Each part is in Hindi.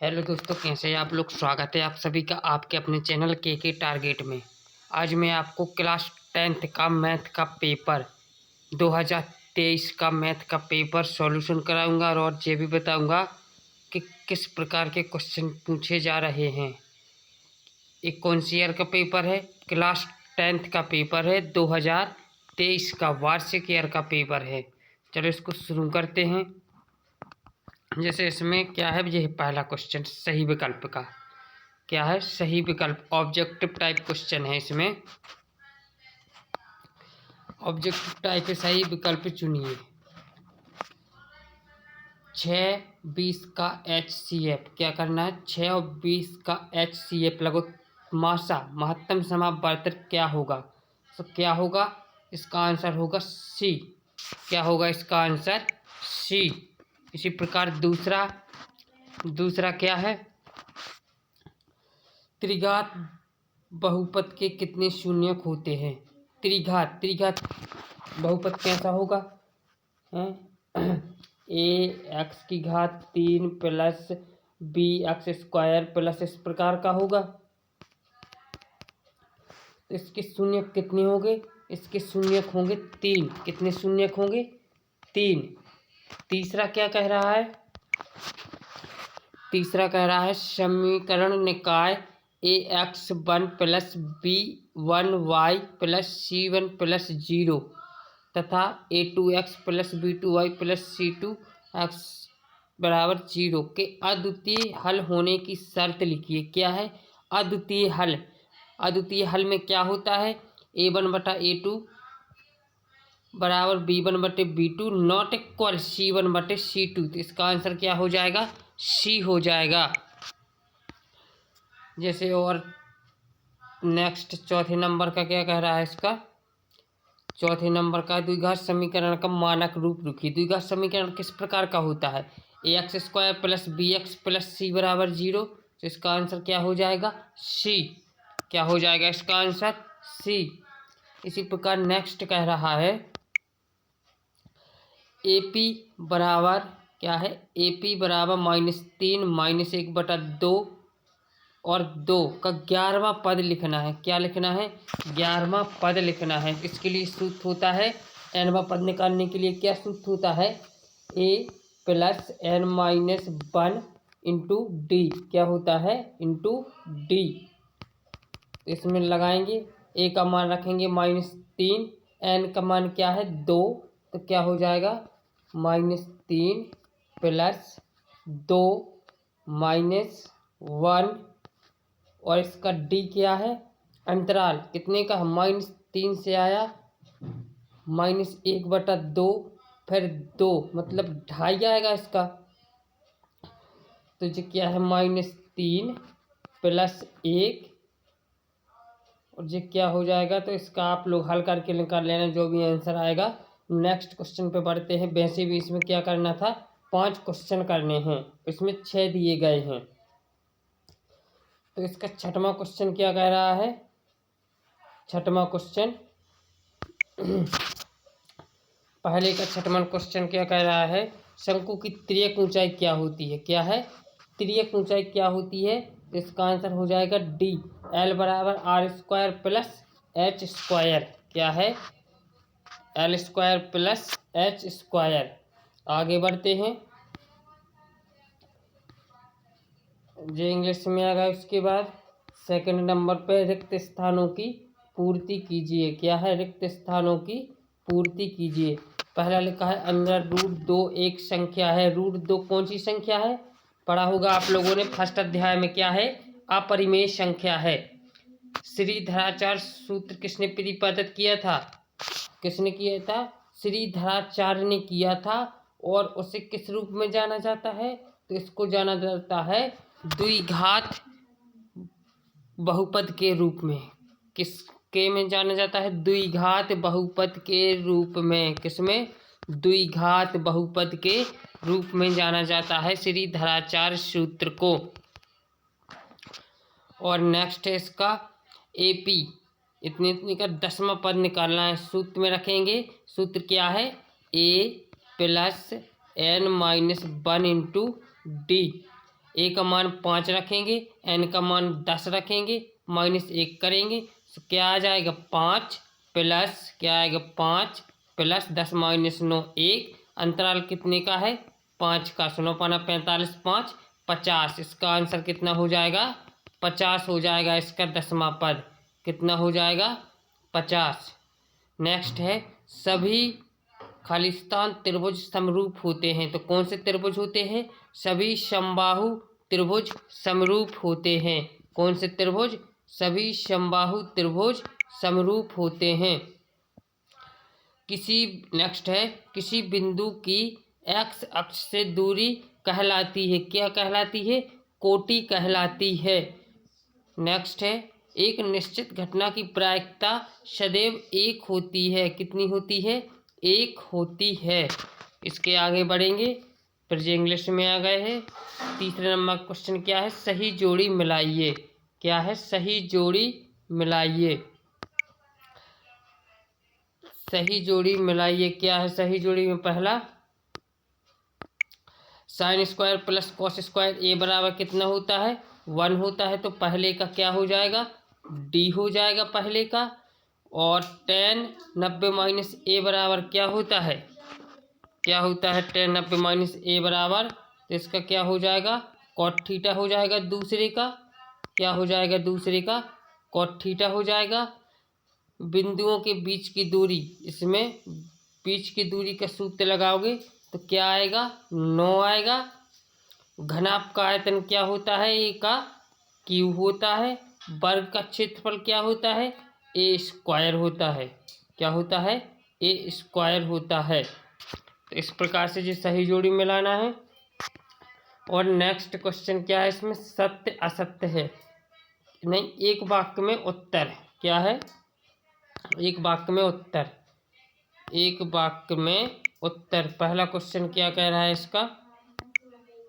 हेलो दोस्तों, कैसे हैं आप लोग। स्वागत है आप सभी का आपके अपने चैनल के टारगेट में। आज मैं आपको क्लास 10th का मैथ का पेपर 2023 का मैथ का पेपर सॉल्यूशन कराऊंगा और ये भी बताऊंगा कि किस प्रकार के क्वेश्चन पूछे जा रहे हैं। एक कौन सी ईयर का पेपर है? क्लास 10th का पेपर है, 2023 का वार्षिक ईयर का पेपर है। चलो इसको शुरू करते हैं। जैसे इसमें क्या है, यह पहला क्वेश्चन सही विकल्प का क्या है, सही विकल्प ऑब्जेक्टिव टाइप क्वेश्चन है। इसमें ऑब्जेक्टिव टाइप सही विकल्प चुनिए। 6-20 का HCF क्या करना है? 6 और 20 का HCF लगो मासा महत्तम समावर्तक क्या होगा? तो क्या होगा? इसका आंसर होगा C। क्या होगा इसका आंसर? C। इसी प्रकार दूसरा क्या है? त्रिघात बहुपद के कितने शून्यक होते हैं? त्रिघात बहुपद कैसा होगा? x की घात 3 प्लस bx स्क्वायर प्लस इस प्रकार का होगा। तो इसके शून्यक कितने होंगे? इसके शून्यक होंगे 3। कितने शून्यक होंगे? 3। तीसरा क्या कह रहा है? तीसरा कह रहा है समीकरण निकाय ax1 plus b1y plus c1 plus 0 तथा a2x plus b2y plus c2x बराबर 0 के अद्वितीय हल होने की शर्त लिखिए। क्या है अद्वितीय हल? अद्वितीय हल में क्या होता है? a1 बटा a2 बराबर b1 बटे b2 नॉट इक्वल c1 बटे c2। तो इसका आंसर क्या हो जाएगा? C हो जाएगा। जैसे और नेक्स्ट चौथे नंबर का क्या कह रहा है? इसका चौथे नंबर का द्विघात समीकरण का मानक रूप लिखिए। द्विघात समीकरण किस प्रकार का होता है? ax square plus bx plus c बराबर 0। तो इसका आंसर क्या हो जाएगा? C। क्या हो जाएगा इसका आंसर? C। इसी प्रकार नेक्स्ट कह रहा है AP बराबर क्या है? AP बराबर -3 -1 बटा 2 और 2 का 11वां पद लिखना है। क्या लिखना है? 11वां पद लिखना है। इसके लिए सूत्र होता है, nवां पद निकालने के लिए क्या सूत्र होता है? a plus n-1 into D. क्या होता है? Into D. इसमें लगाएंगे, a का मान रखेंगे -3, n का मान क्या है? 2। तो क्या हो जाएगा? -3 प्लस 2 -1 और इसका डी क्या है? अंतराल कितने का? -3 से आया -1 बटा 2 फिर 2 मतलब 2.5 आएगा इसका। तो ये क्या है? -3 प्लस 1 और ये क्या हो जाएगा? तो इसका आप लोग हल करके निकाल लेना जो भी आंसर आएगा। नेक्स्ट क्वेश्चन पे बढ़ते हैं। वैसे भी इसमें क्या करना था? 5 क्वेश्चन करने हैं, इसमें 6 दिए गए हैं। तो इसका छठवां क्वेश्चन क्या कह रहा है? छठवां क्वेश्चन पहले का छठवां क्वेश्चन क्या कह रहा है? शंकु की तिर्यक ऊंचाई क्या होती है? क्या है? तिर्यक ऊंचाई क्या होती है? तो इसका आंसर हो जाएगा डी। एल बराबर R square plus H square. क्या है? L square plus H square. आगे बढ़ते हैं, जो इंग्लिश में आ गया। उसके बाद सेकंड नंबर पे रिक्त स्थानों की पूर्ति कीजिए। क्या है? रिक्त स्थानों की पूर्ति कीजिए। पहला लिखा है √2 एक संख्या है। √2 कौन सी संख्या है? पढ़ा होगा आप लोगों ने फर्स्ट अध्याय में। क्या है? अपरिमेय संख्या है। श्रीधराचार्य सूत्र किसने प्रतिपादित किया था? किसने किया था? श्रीधराचार्य ने किया था। और उसे किस रूप में जाना जाता है? तो इसको जाना जाता है द्विघात बहुपद के रूप में। किसके में जाना जाता है? द्विघात बहुपद के रूप में। किसमें? द्विघात बहुपद के रूप में जाना जाता है श्रीधराचार्य सूत्र को। और नेक्स्ट है इसका AP इतने का 10वां पद निकालना है। सूत्र में रखेंगे। सूत्र क्या है? a plus n-1 into d. A का मान 5 रखेंगे, एन का मान 10 रखेंगे, -1 करेंगे तो क्या आ जाएगा 5 प्लस क्या आएगा 5 प्लस 10 - 9 1। अंतराल कितने का है 5 का। 9 पाना 45 5 50। इसका आंसर कितना हो जाएगा 50 हो जाएगा। इसका 10वां पद कितना हो जाएगा 50। नेक्स्ट है सभी खालिस्तान त्रिभुज समरूप होते हैं। तो कौन से त्रिभुज होते हैं सभी समबाहु त्रिभुज समरूप होते हैं। कौन से त्रिभुज सभी समबाहु त्रिभुज समरूप होते हैं। नेक्स्ट है किसी बिंदु की एक्स अक्ष से दूरी कहलाती है। क्या कहलाती है कोटि कहलाती है। नेक्स्ट है एक निश्चित घटना की प्रायिकता सदैव 1 होती है। कितनी होती है 1 होती है। इसके आगे बढ़ेंगे फिर जो इंग्लिश में आ गए हैं। तीसरे नंबर क्वेश्चन क्या है सही जोड़ी मिलाइए। क्या है सही जोड़ी मिलाइए। सही जोड़ी मिलाइए क्या है सही जोड़ी में पहला sin square plus cos square a बराबर कितना होता है 1 होता है। तो पहले का क्या हो जाएगा डी हो जाएगा पहले का। और tan 90 - ए बराबर क्या होता है tan 90 - ए बराबर। तो इसका क्या हो जाएगा cot थीटा हो जाएगा दूसरे का। क्या हो जाएगा दूसरे का cot थीटा हो जाएगा। बिंदुओं के बीच की दूरी इसमें बीच की दूरी का सूत्र लगाओगे तो क्या आएगा 9 आएगा। घनाभ का आयतन क्या होता है ए का क्यू होता है। वर्ग का क्षेत्रफल क्या होता है ए स्क्वायर होता है। क्या होता है ए स्क्वायर होता है। तो इस प्रकार से जो सही जोड़ी मिलाना है। और नेक्स्ट क्वेश्चन क्या है इसमें सत्य असत्य है नहीं एक वाक्य में उत्तर। क्या है एक वाक्य में उत्तर। एक वाक्य में उत्तर। पहला क्वेश्चन क्या कह रहा है इसका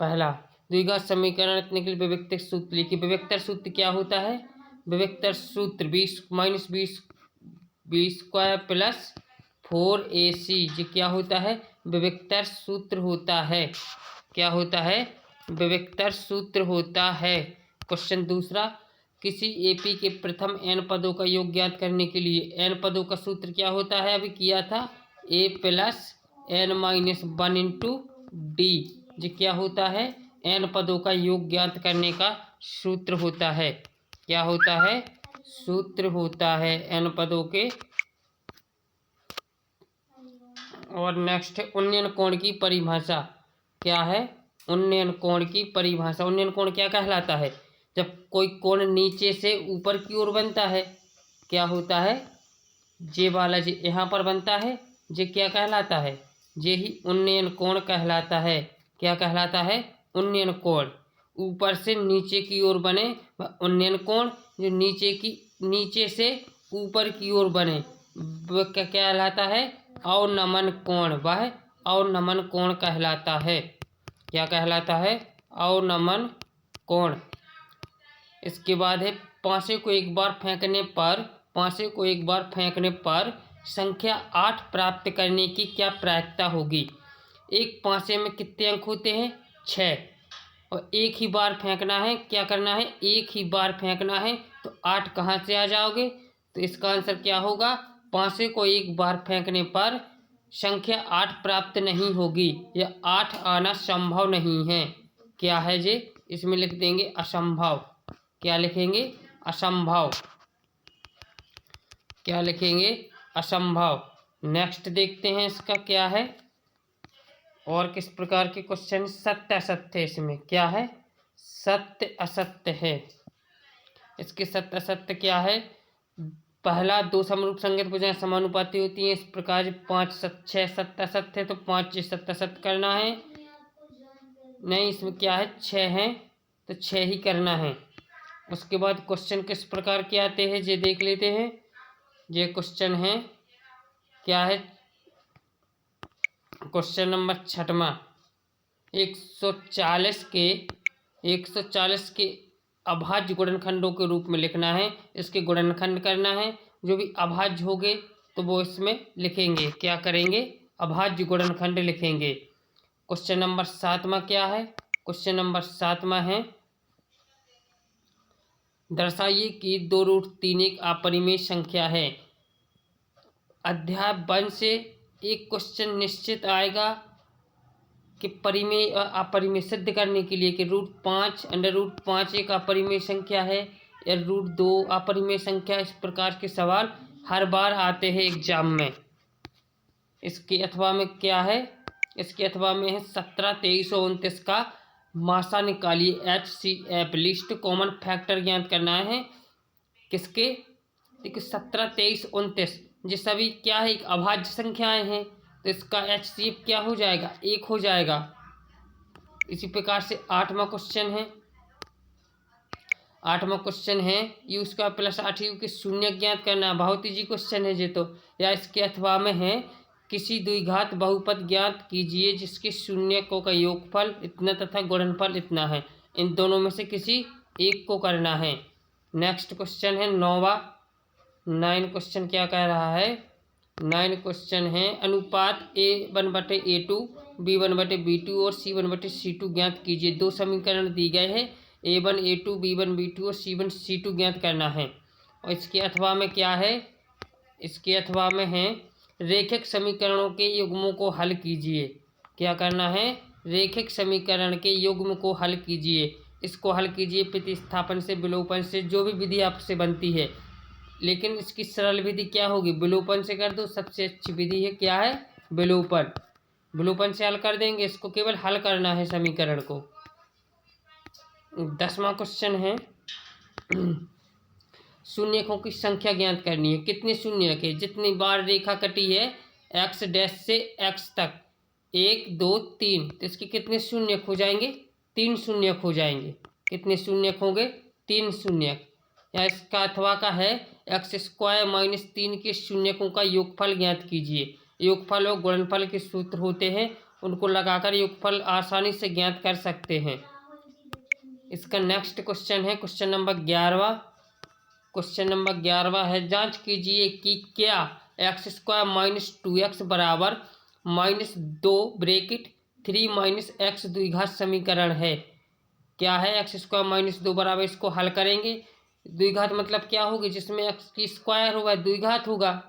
पहला द्विघात समीकरण लिखने के लिए विविक्तर सूत्र लिखिए। विविक्तर सूत्र क्या होता है विविक्तर सूत्र 20 - 20 स्क्वायर प्लस 4ac जो क्या होता है विविक्तर सूत्र होता है। क्या होता है विविक्तर सूत्र होता है। क्वेश्चन दूसरा किसी एपी के प्रथम n पदों का योग ज्ञात करने के लिए n पदों का सूत्र क्या होता है अभी किया था a plus n - 1 into D. जो क्या होता है n पदों का योग ज्ञात करने का सूत्र होता है। क्या होता है सूत्र होता है n पदों के। और नेक्स्ट है उन्नयन कोण की परिभाषा। क्या है उन्नयन कोण की परिभाषा। उन्नयन कोण क्या कहलाता है जब कोई कोण नीचे से ऊपर की ओर बनता है। क्या होता है जे वाला जी यहाँ पर बनता है जे क्या कहलाता है जे ही उन्नयन कोण कहलाता है। क्या कहलाता है उन्नयन कोण। ऊपर से नीचे की ओर बने वह उन्नयन कोण। जो नीचे से ऊपर की ओर बने वह क्या कहलाता है अवनमन कोण। वह अवनमन कोण कहलाता है। क्या कहलाता है अवनमन कोण। इसके बाद है पासे को एक बार फेंकने पर संख्या 8 प्राप्त करने की क्या प्रायिकता होगी। एक पासे में कितने अंक होते हैं 6 और एक ही बार फेंकना है। क्या करना है एक ही बार फेंकना है तो 8 कहाँ से आ जाओगे। तो इसका आंसर क्या होगा पासे को एक बार फेंकने पर संख्या 8 प्राप्त नहीं होगी। यह 8 आना संभव नहीं है। क्या है जे इसमें लिख देंगे असंभव। क्या लिखेंगे असंभव। क्या लिखेंगे असंभव। नेक्स्ट देखते हैं इसका क्या है और किस प्रकार के क्वेश्चन सत्य असत्य। इसमें क्या है सत्य असत्य है। इसके सत्य असत्य क्या है पहला 2 समरूप संगत भुजाएं समानुपाती होती हैं। इस प्रकार 5 6 सत्य असत्य है तो 5 सत्य असत्य करना है। नहीं इसमें क्या है 6 हैं तो 6 ही करना है। उसके बाद क्वेश्चन किस प्रकार के आते हैं ये देख लेते हैं। ये क्वेश्चन है क्या है क्वेश्चन नंबर 6वां 140 के अभाज्य गुणनखंडों के रूप में लिखना है। इसके गुणनखंड करना है। जो भी अभाज्य होंगे तो वो इसमें लिखेंगे। क्या करेंगे अभाज्य गुणनखंड लिखेंगे। क्वेश्चन नंबर 7वां क्या है क्वेश्चन नंबर 7वां है, दर्शाइए कि 2√3 एक अपरिमेय संख्या है। अध्याय 1 से एक क्वेश्चन निश्चित आएगा कि परिमेय अपरिमेय सिद्ध करने के लिए कि √5 √5 एक अपरिमेय संख्या है या √2 अपरिमेय संख्या। इस प्रकार के सवाल हर बार आते हैं एग्जाम में। इसके अथवा में क्या है, इसके अथवा में है 17, 23 और 29 का मासा निकालिए। HCF लिस्ट कॉमन फैक्टर ज्ञात करना है किसके, देखिए 17, 23, 29 ये सभी क्या है, एक अभाज्य संख्याएं हैं, तो इसका HCF क्या हो जाएगा, 1 हो जाएगा। इसी प्रकार से 8वां क्वेश्चन है, 8वां क्वेश्चन है u स्क्वायर प्लस 8u के शून्य ज्ञात करना। बहुत ईजी क्वेश्चन है ये तो। या इसके अथवा में है किसी द्विघात बहुपद ज्ञात कीजिए जिसके शून्यकों का योगफल इतना तथा गुणनफल इतना है। इन दोनों में से किसी एक को करना है। नेक्स्ट क्वेश्चन है 9वां। 9 क्वेश्चन क्या कह रहा है, 9 क्वेश्चन है अनुपात A1/A2 B1/B2 और C1/C2 ज्ञात कीजिए। 2 समीकरण दी गए हैं, A1 A2 B1 B2 और C1 C2 ज्ञात करना है। और इसके अथवा में क्या है, इसके अथवा में है रेखिक समीकरणों के युग्मों को हल कीजिए। क्या करना है, रेखिक समीकरण के युग्म को हल कीजिए। इसको हल कीजिए प्रतिस्थापन से, विलोपन से, जो भी विधि आपसे बनती है। लेकिन इसकी सरल विधि क्या होगी, विलोपन से कर दो। सबसे अच्छी विधि है क्या है, विलोपन। विलोपन से हल कर देंगे, इसको केवल हल करना है समीकरण को। 10वां क्वेश्चन है शून्यकों की संख्या ज्ञात करनी है। कितने शून्यक है, जितनी बार रेखा कटी है x डैश से x तक, 1 2 3, तो इसके कितने शून्यक हो जाएंगे, 3 शून्यक हो जाएंगे। कितने शून्यक होंगे, 3 शून्यक। या इसका अथवा का है x² - 3 के शून्यकों का योगफल ज्ञात कीजिए। योगफल और गुणनफल के सूत्र होते हैं, उनको लगाकर योगफल आसानी से ज्ञात कर सकते हैं। इसका नेक्स्ट क्वेश्चन है क्वेश्चन नंबर 11वां। क्वेश्चन नंबर 11वां है जांच कीजिए कि क्या x² - 2x बराबर -2 ब्रैकेट 3 - x द्विघात समीकरण है। क्या है, x² - 2 बराबर, इसको हल करेंगे। द्विघात मतलब क्या होगी, जिसमें x की स्क्वायर होगा द्विघात होगा।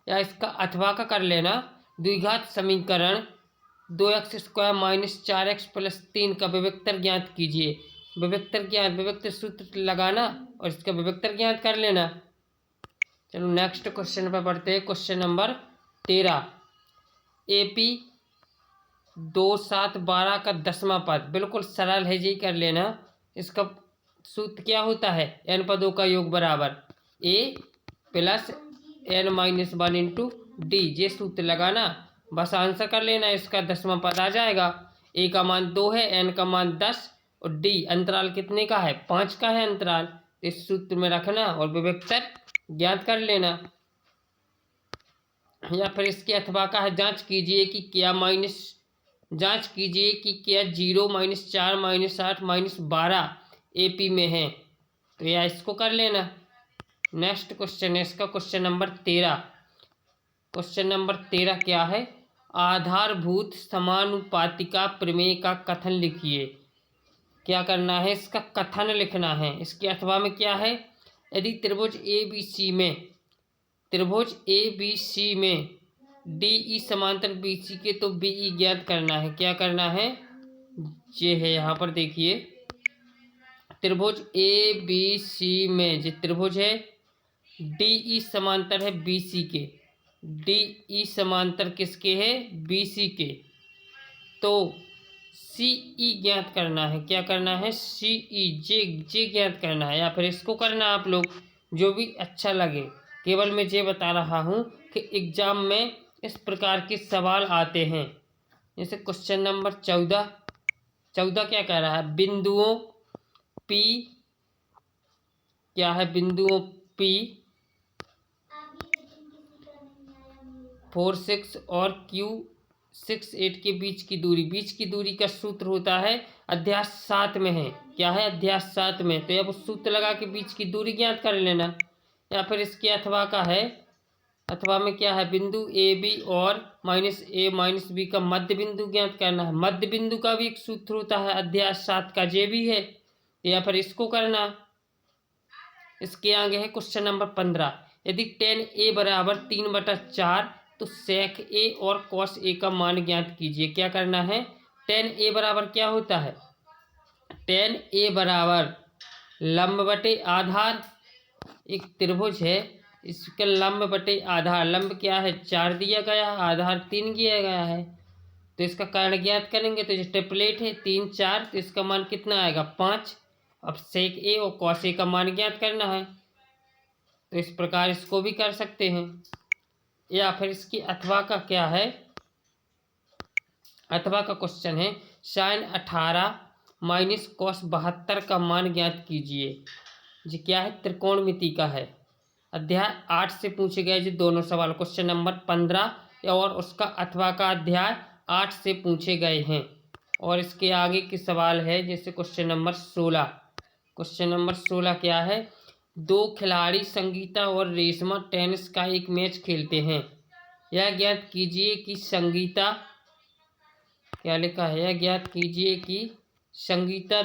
या इसका अथवा का कर लेना, द्विघात समीकरण 2x² - 4x + 3 का विविक्तर ज्ञात कीजिए। विविक्तर ज्ञात, विविक्तर सूत्र लगाना और इसका विविक्तर ज्ञात कर लेना। चलो नेक्स्ट क्वेश्चन पर बढ़ते हैं। क्वेश्चन नंबर 13, AP 2 7 12 का 10वां पद, बिल्कुल सरल है जी, कर लेना। इसका सूत्र क्या होता है, n पदों का योग बराबर a + n - 1 × d। ये सूत्र लगाना, बस आंसर कर लेना, इसका 10वां पद आ जाएगा। a का मान 2 है, n का मान 10 और d अंतराल कितने का है, 5 का है अंतराल। इस सूत्र में रखना और विविक्तर ज्ञात कर लेना। या फिर इसके अथवा का है जांच कीजिए कि क्या 0 - 4 - 8 - 12 AP में है, तो या इसको कर लेना। नेक्स्ट क्वेश्चन है इसका क्वेश्चन नंबर 13। क्वेश्चन नंबर 13 क्या है, आधारभूत समानुपातिका प्रमेय का कथन लिखिए। क्या करना है, इसका कथन लिखना है। इसके अथवा में क्या है, यदि त्रिभुज ABC में DE समांतर BC के, तो BE ज्ञात करना है। क्या करना है, ये है यहाँ पर देखिए, त्रिभुज ABC में जो त्रिभुज है DE समांतर है BC के, DE समांतर किसके है, BC के, तो CE ज्ञात करना है। क्या करना है, CE जे ज्ञात करना है। या फिर इसको करना आप लोग, जो भी अच्छा लगे। केवल मैं ये बता रहा हूँ कि एग्जाम में इस प्रकार के सवाल आते हैं। जैसे क्वेश्चन नंबर 14 क्या कह रहा है, बिंदुओं P, क्या है, बिंदुओं P 4 6 और Q 6 8 के बीच की दूरी का सूत्र होता है, अध्याय 7 में है। क्या है, अध्याय 7 में। तो अब उस सूत्र लगा के बीच की दूरी ज्ञात कर लेना। या फिर इसके अथवा का है अथवा में क्या है, बिंदु ए बी और माइनस ए माइनस बी का मध्य बिंदु ज्ञात करना है। मध्य बिंदु का भी एक सूत्र होता है, अध्याय 7 का, जे भी है, या फिर इसको करना। इसके आगे है क्वेश्चन नंबर 15। यदि tan a बराबर 3/4 तो sec a और cos a का मान ज्ञात कीजिए। क्या करना है, tan a बराबर क्या होता है, tan a बराबर लंब बटे आधार, एक त्रिभुज है, इसका लंब बटे आधार, लंब क्या है 4 दिया गया, आधार 3 दिया गया है, तो इसका कारण ज्ञात करेंगे। तो जो टेप्लेट है 3 4, तो इसका मान कितना आएगा 5। अब सेक ए और कॉस ए का मान ज्ञात करना है, तो इस प्रकार इसको भी कर सकते हैं। या फिर इसकी अथवा का क्या है, अथवा का क्वेश्चन है साइन 18 माइनस कॉस 72 का मान ज्ञात कीजिए। जी क्या है, त्रिकोणमिति का है, अध्याय 8 से पूछे गए जी दोनों सवाल, क्वेश्चन नंबर 15 और उसका अथवा का अध्याय 8 से पूछे गए हैं। और इसके आगे के सवाल है जैसे क्वेश्चन नंबर 16। क्वेश्चन नंबर 16 क्या है, दो खिलाड़ी संगीता और रेशमा टेनिस का एक मैच खेलते हैं। यह ज्ञात कीजिए कि संगीता, क्या लिखा है, यह ज्ञात कीजिए कि संगीता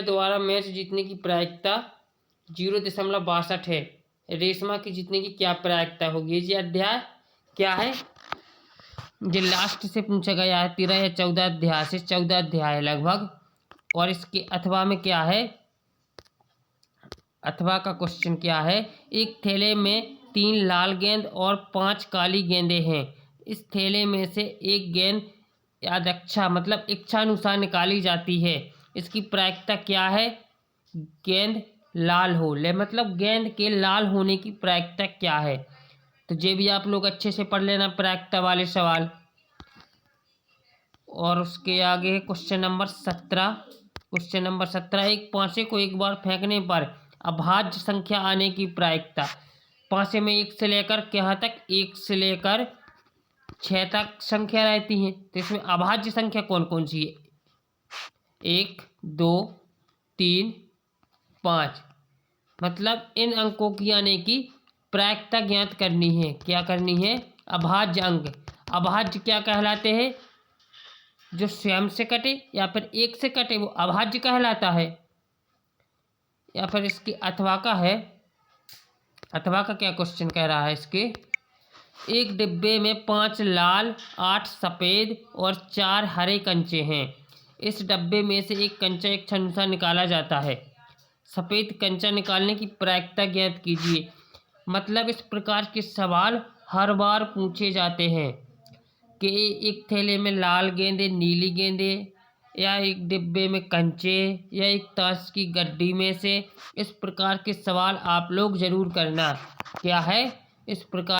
द्वारा मैच जीतने की प्रायिकता 0.62 है। रेशमा की जीतने की क्या प्रायिकता होगी। ये अध्याय क्या है, जो लास्ट से पूछा गया है, 13 या 14 अध्याय से, 14 अध्याय है लगभग। और इसके अथवा में क्या है, अथवा का क्वेश्चन क्या है, एक थैले में 3 लाल गेंद और 5 काली गेंदें हैं। इस थैले में से एक गेंद यादृच्छा मतलब इच्छानुसार निकाली जाती है। इसकी प्रायिकता क्या है, गेंद लाल हो ले, मतलब गेंद के लाल होने की प्रायिकता क्या है। तो ये भी आप लोग अच्छे से पढ़ लेना प्रायिकता वाले सवाल। और उसके आगे है क्वेश्चन नंबर 17। क्वेश्चन नंबर 17, एक पासे को एक बार फेंकने पर अभाज्य संख्या आने की प्रायिकता। पासे में 1 से लेकर क्या तक, 1 से लेकर 6 तक संख्या रहती है, तो इसमें अभाज्य संख्या कौन कौन सी है, 1 2 3 5, मतलब इन अंकों की आने की प्रायिकता ज्ञात करनी है। क्या करनी है, अभाज्य अंक। अभाज्य क्या कहलाते हैं, जो स्वयं से कटे या फिर 1 से कटे वो अभाज्य कहलाता है। या फिर इसकी अथवा का है, अथवा का क्या क्वेश्चन कह रहा है, इसके एक डिब्बे में 5 लाल 8 सफ़ेद और 4 हरे कंचे हैं। इस डब्बे में से एक कंचा इच्छानुसार निकाला जाता है। सफ़ेद कंचा निकालने की प्रायिकता ज्ञात कीजिए। मतलब इस प्रकार के सवाल हर बार पूछे जाते हैं कि एक थैले में लाल गेंदे, नीली गेंदे, या एक डिब्बे में कंचे, या एक ताश की गड्डी में से। इस प्रकार के सवाल आप लोग ज़रूर करना। क्या है, इस प्रकार